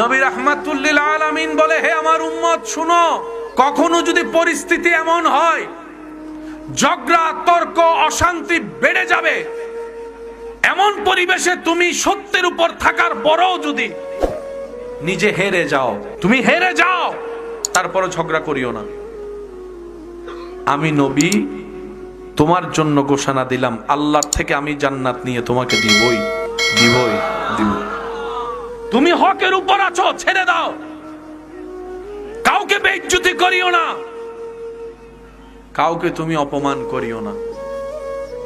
নবী রাহমাতুল লিল আলামিন বলে, হে আমার উম্মত শুনো, কখনো যদি পরিস্থিতি এমন হয় ঝগড়া তর্ক অশান্তি বেড়ে যাবে, এমন পরিবেশে তুমি সত্যের উপর থাকার পরেও যদি নিজে হেরে যাও, তুমি হেরে যাও, তারপরে ঝগড়া করিও না। আমি নবী তোমার জন্য ঘোষণা দিলাম, আল্লাহর থেকে আমি জান্নাত নিয়ে তোমাকে দিবই। তুমি হকের উপর আছো, ছেড়ে দাও, কাউকে বেইজ্জতি করিও না, কাউকে তুমি অপমান করিও না।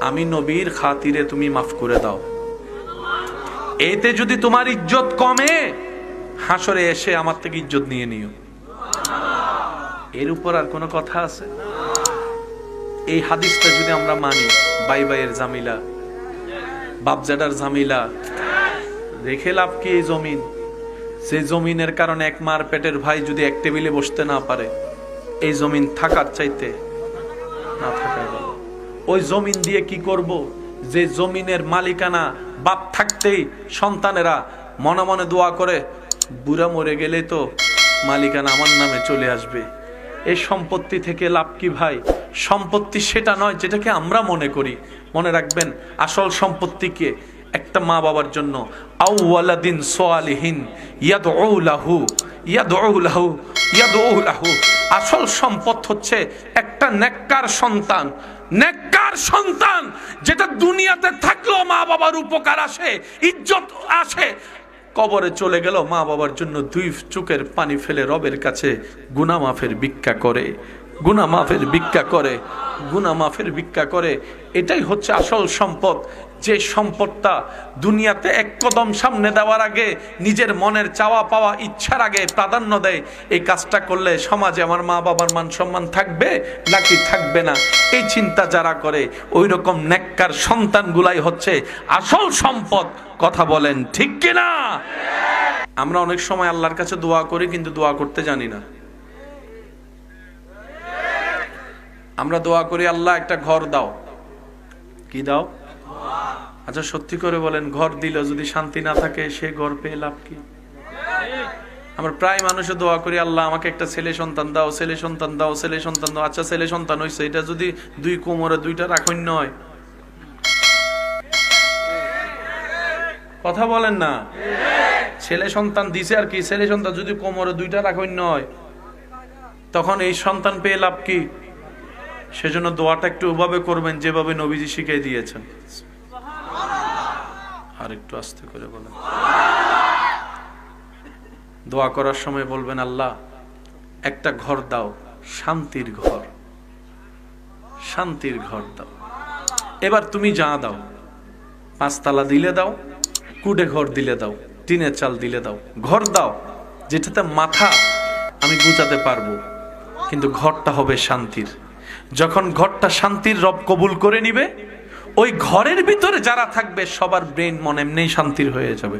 আমি নবীর খাতিরে তুমি মাফ করে দাও। এতে যদি তোমার ইজ্জত কমে, হাসরে এসে আমার থেকে ইজ্জত নিয়ে নিও। এর উপর আর কোনো কথা আছে? এই হাদিসটা যদি আমরা মানি, ভাই ভাইয়ের জামিলা, বাপজাদার জামিলা, রেখে লাভ কি এই জমিন? সেই জমিনের কারণে এক মার পেটের ভাই যদি এক টেবিলে বসতে না পারে, এই জমিন থাকার চাইতে না থাকার ভালো। ওই জমিন দিয়ে কি করব? যে জমিনের মালিকানা বাপ থাকতেই সন্তানেরা মনে মনে দোয়া করে, বুড়া মরে গেলে তো মালিকানা আমার নামে চলে আসবে। এই সম্পত্তি থেকে লাভ কি ভাই? সম্পত্তি সেটা নয় যেটাকে আমরা মনে করি। মনে রাখবেন, আসল সম্পত্তিকে একটা মা বাবার জন্য আউওয়ালাদিন সালিহিন ইয়াদউ লাহু, আসল সম্পদ হচ্ছে একটা নেককার সন্তান। নেককার সন্তান যেটা দুনিয়াতে থাকলেও মা বাবার উপকার আসে, ইজ্জত আসে, কবরে চলে গেল মা বাবার জন্য দুই চোখের পানি ফেলে রবের কাছে গুনাহ মাফের ভিক্ষা করে। এটাই হচ্ছে আসল সম্পদ। যে সম্পদটা দুনিয়াতে এক কদম সামনে দেওয়ার আগে নিজের মনের চাওয়া পাওয়া ইচ্ছার আগে প্রাধান্য দেয়, এই কাজটা করলে সমাজে আমার মা বাবার মান সম্মান থাকবে নাকি থাকবে না, এই চিন্তা যারা করে, ওই রকম নেককার সন্তানগুলাই হচ্ছে আসল সম্পদ। কথা বলেন ঠিক কিনা? আমরা অনেক সময় আল্লাহর কাছে দোয়া করি, কিন্তু দোয়া করতে জানি না। আমরা দোয়া করি, আল্লাহ একটা ঘর দাও। কি দাও? আচ্ছা সত্যি করে বলেন, ঘর দিল যদি শান্তি না থাকে, সে ঘর পেয়ে লাভ কি? আমরা প্রায় মানুষে দোয়া করি, আল্লাহ আমাকে একটা ছেলে সন্তান দাও। আচ্ছা ছেলে সন্তান হইছে, এটা যদি দুই কোমরে দুইটা রাখন্য হয়, কথা বলেন না? ছেলে সন্তান দিছে আর কি, ছেলে সন্তান যদি কোমরে দুইটা রাখন্য হয়, তখন এই সন্তান পেয়ে লাভ কি? সেজন্য দোয়াটা একটু ওভাবে করবেন যেভাবে নবীজি শিখিয়ে দিয়েছেন। আর একটু আস্তে করে বলেন। দোয়া করার সময় বলবেন, আল্লাহ একটা ঘর দাও, শান্তির ঘর দাও। এবার তুমি যা দাও, 5 তালা দিলে দাও, কুডে ঘর দিলে দাও, টিনের চাল দিলে দাও, ঘর দাও যেটাতে মাথা আমি গুছাতে পারবো, কিন্তু ঘরটা হবে শান্তির। যখন ঘরটা শান্তির রব কবুল করে নিবে, ওই ঘরের ভিতরে যারা থাকবে সবার ব্রেন মন এমনি শান্তির হয়ে যাবে।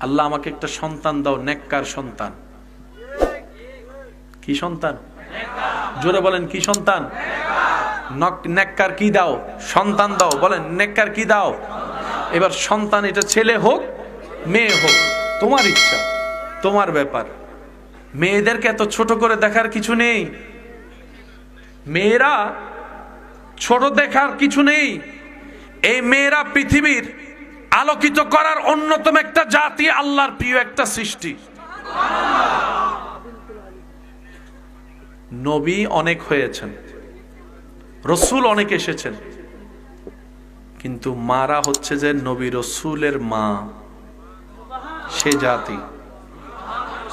আল্লাহ আমাকে একটা সন্তান দাও, নেককার সন্তান। কি সন্তান? জোরে বলেন, কি সন্তান? নেককার কি দাও? সন্তান দাও। বলেন, নেককার কি দাও? এবার সন্তান, এটা ছেলে হোক মেয়ে হোক, তোমার ইচ্ছা, তোমার ব্যাপার। মেয়েদেরকে এত ছোট করে দেখার কিছু নেই, মেয়েরা ছোট দেখার কিছু নেই। এই মেয়েরা পৃথিবীর আলোকিত করার অন্যতম একটা জাতি, আল্লাহর প্রিয় একটা সৃষ্টি। নবী অনেক হয়েছেন, রসুল অনেক এসেছেন, কিন্তু মারা হচ্ছে যে নবী রসুলের মা, সে জাতি।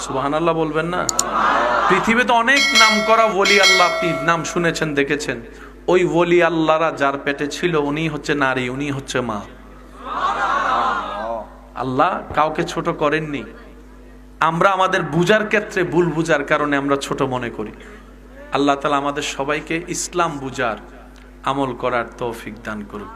সুবহানাল্লাহ বলবেন না? পৃথিবীতে অনেক নাম করা ওলি আল্লাহ আপনি নাম শুনেছেন, দেখেছেন। ওই ওলি আল্লাহরা যার পেটে ছিল, উনি হচ্ছে নারী, উনি হচ্ছে মা। আল্লাহ কাউকে ছোট করেননি। আমরা আমাদের বুঝার ক্ষেত্রে ভুল বুঝার কারণে আমরা ছোট মনে করি। আল্লাহ তাআলা আমাদের সবাইকে ইসলাম বুঝার, আমল করার তৌফিক দান করুন।